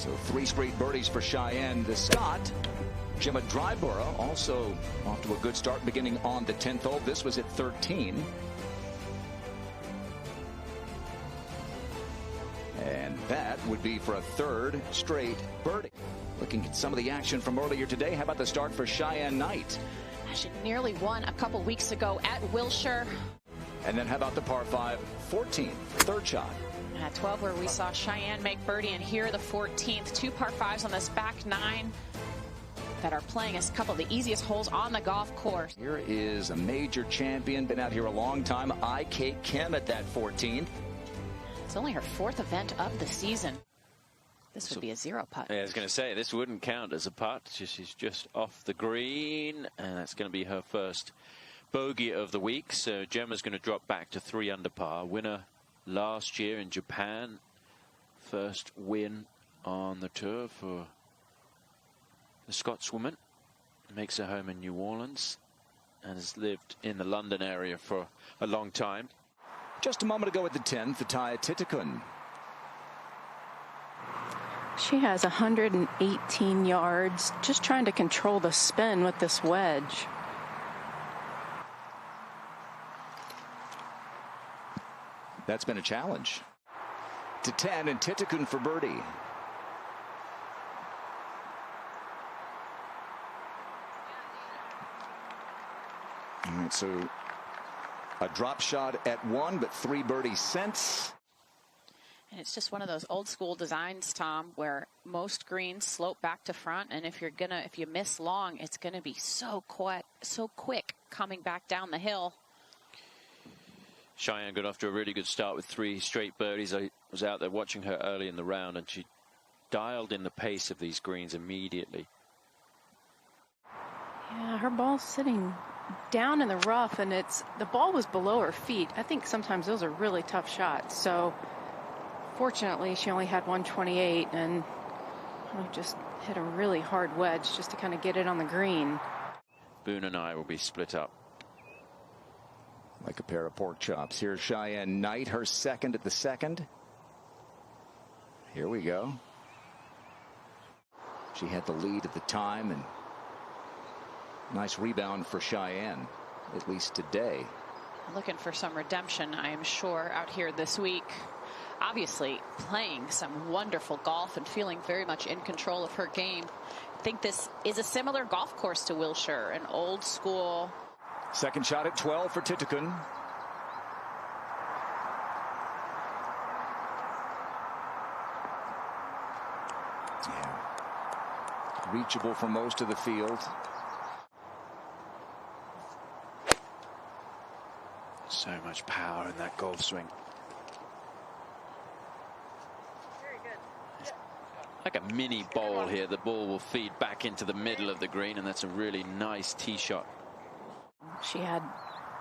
So 3 straight birdies for Cheyenne. The Scot, Gemma Dryborough, also off to a good start beginning on the 10th hole. This was at 13. And that would be for a 3rd straight birdie. Looking at some of the action from earlier today, how about the start for Cheyenne Knight? She nearly won a couple weeks ago at Wilshire. And then how about the par 5, 14th, 3rd shot? At 12, where we saw Cheyenne make birdie, and here the 14th. 2 par 5s on this back 9 that are playing as a couple of the easiest holes on the golf course. Here is a major champion, been out here a long time, Kate Kim at that 14th. It's only her 4th event of the season. This would be a 0 putt. Yeah, I was going to say, this wouldn't count as a putt. She's just off the green, and that's going to be her first bogey of the week. So Gemma's going to drop back to 3 under par. Winner last year in Japan. First win on the tour for the Scotswoman. Makes her home in New Orleans and has lived in the London area for a long time. Just a moment ago at the 10th, Ataya Titikun. She has 118 yards, just trying to control the spin with this wedge. That's been a challenge. To 10 and Titikun for birdie. All right, so a drop shot at 1, but 3 birdies since. And it's just one of those old school designs, Tom, where most greens slope back to front, and if you miss long, it's gonna be so quick coming back down the hill. Cheyenne got off to a really good start with 3 straight birdies. I was out there watching her early in the round, and she dialed in the pace of these greens immediately. Yeah, her ball's sitting down in the rough, and the ball was below her feet. I think sometimes those are really tough shots. So fortunately, she only had 128, and just hit a really hard wedge just to kind of get it on the green. Boone and I will be split up. Like a pair of pork chops. Here's Cheyenne Knight, her 2nd at the 2nd. Here we go. She had the lead at the time, and nice rebound for Cheyenne, at least today. Looking for some redemption, I am sure, out here this week. Obviously playing some wonderful golf and feeling very much in control of her game. I think this is a similar golf course to Wilshire, an old school. 2nd shot at 12 for Titikun. Yeah. Reachable for most of the field. So much power in that golf swing. Like a mini bowl here. The ball will feed back into the middle of the green, and that's a really nice tee shot. She had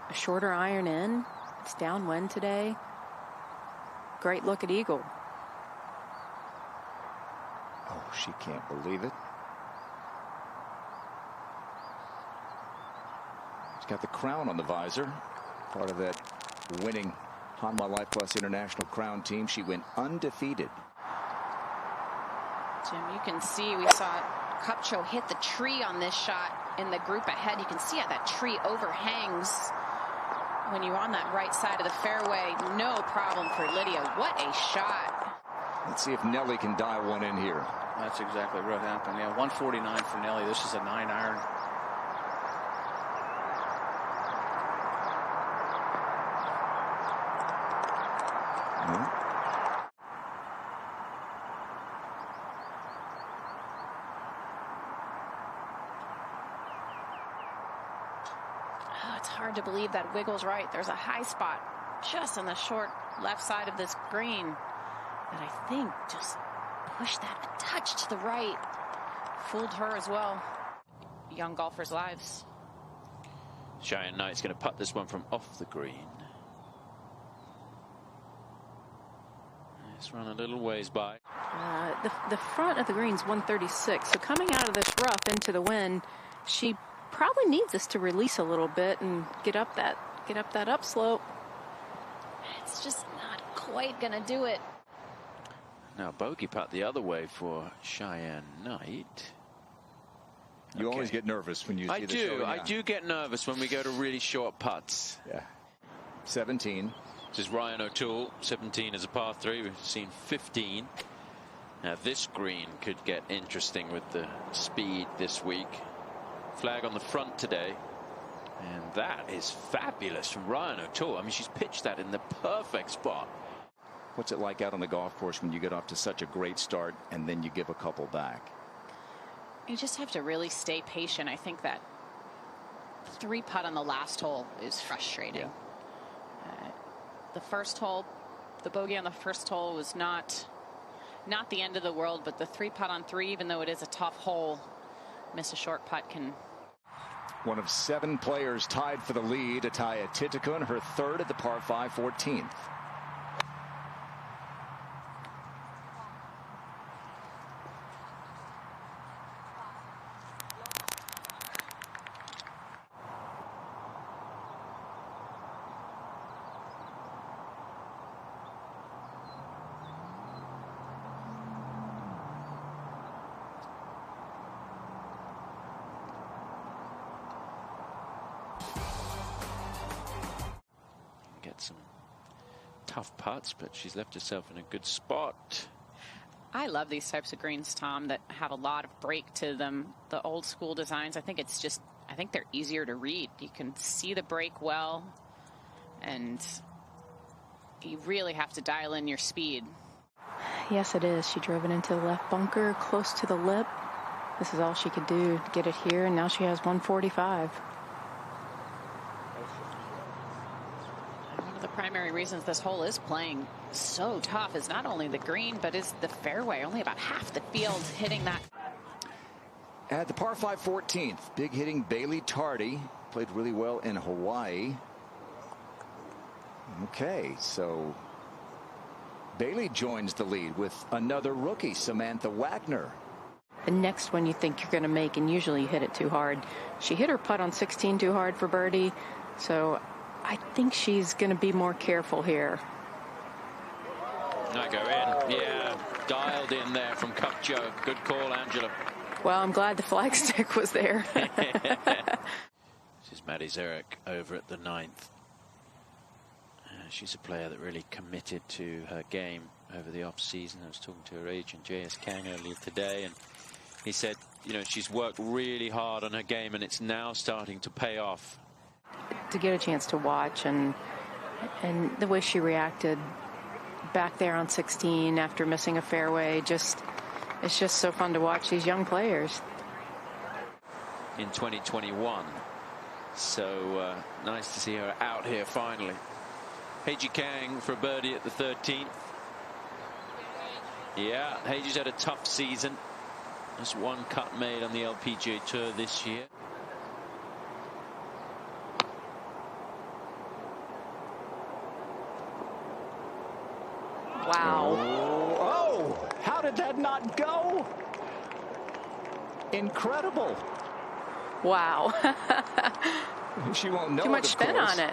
a shorter iron in. It's downwind today. Great look at eagle. Oh, she can't believe it. She's got the crown on the visor. Part of that winning Hanwha Life Plus International Crown team. She went undefeated. Jim, you can see we saw Kupcho hit the tree on this shot in the group ahead. You can see how that tree overhangs when you're on that right side of the fairway. No problem for Lydia. What a shot. Let's see if Nelly can dial one in here. That's exactly what happened. Yeah, 149 for Nelly. This is a 9-iron. It's hard to believe that wiggle's right. There's a high spot just on the short left side of this green that I think just pushed that a touch to the right. Fooled her as well. Young golfers' lives. Cheyenne Knight's going to putt this one from off the green. It's run a little ways by. The front of the green's 136. So coming out of this rough into the wind, she probably needs this to release a little bit and get up that upslope. It's just not quite gonna do it. Now bogey putt the other way for Cheyenne Knight. You always get nervous when you see the show. I do get nervous when we go to really short putts. Yeah. 17. This is Ryan O'Toole. 17 is a par 3. We've seen 15. Now this green could get interesting with the speed this week. Flag on the front today. And that is fabulous from Ryan O'Toole. I mean, she's pitched that in the perfect spot. What's it like out on the golf course when you get off to such a great start and then you give a couple back? You just have to really stay patient. I think that 3-putt on the last hole is frustrating. Yeah. The first hole, the bogey on the first hole was not the end of the world, but the 3-putt on 3, even though it is a tough hole, miss a short putt can. One of 7 players tied for the lead. Ataya Titikun, her 3rd at the par 5 14th. Get some tough putts, but she's left herself in a good spot. I love these types of greens, Tom, that have a lot of break to them. The old school designs, I think they're easier to read. You can see the break well, and you really have to dial in your speed. Yes, it is. She drove it into the left bunker, close to the lip. This is all she could do to get it here, and now she has 145. One of the primary reasons this hole is playing so tough is not only the green, but is the fairway. Only about half the field hitting that. At the par 5 14th, big hitting Bailey Tardy played really well in Hawaii. Okay, so Bailey joins the lead with another rookie, Samantha Wagner. The next one you think you're going to make, and usually you hit it too hard. She hit her putt on 16 too hard for birdie, so I think she's going to be more careful here. I go in. Yeah, dialed in there from Cup Joe. Good call, Angela. Well, I'm glad the flag stick was there. This is Maddie Zurich over at the 9th. She's a player that really committed to her game over the off-season. I was talking to her agent, J.S. Kang, earlier today, and he said, you know, she's worked really hard on her game, and it's now starting to pay off. To get a chance to watch, and the way she reacted back there on 16 after missing a fairway, it's just so fun to watch these young players. In 2021. So nice to see her out here finally. Heiji Kang for a birdie at the 13th. Yeah, Heiji's had a tough season. Just one cut made on the LPGA Tour this year. Wow. Oh, how did that not go? Incredible. Wow. She won't know. Too much spin on it.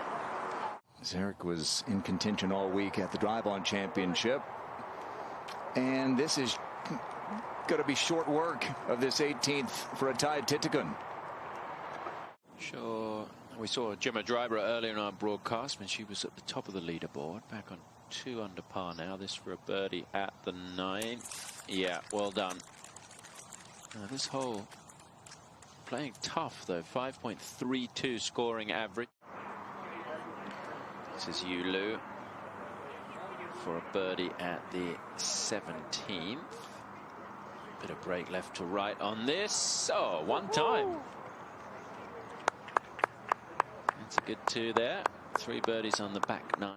Zarek was in contention all week at the Drive-On Championship, and this is going to be short work of this 18th for Ataya Titikun. Sure, we saw Gemma Driver earlier in our broadcast when she was at the top of the leaderboard, back on 2 under par now. This for a birdie at the 9th. Yeah, well done. Now this hole playing tough though. 5.32 scoring average. This is Yulu for a birdie at the 17th. Bit of break left to right on this. Oh, one time. That's a good 2 there. 3 birdies on the back 9.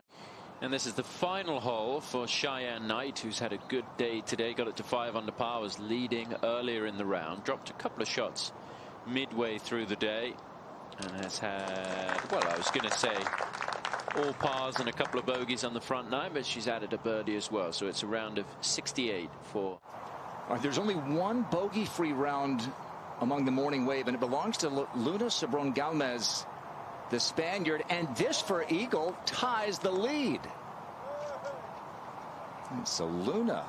And this is the final hole for Cheyenne Knight, who's had a good day today. Got it to 5 under par, was leading earlier in the round. Dropped a couple of shots midway through the day. And has had, well, I was going to say all pars and a couple of bogeys on the front 9, but she's added a birdie as well. So it's a round of 68 for. There's only one bogey-free round among the morning wave, and it belongs to Luna Sobron Galmez, the Spaniard, and this for Eagle ties the lead. And so Luna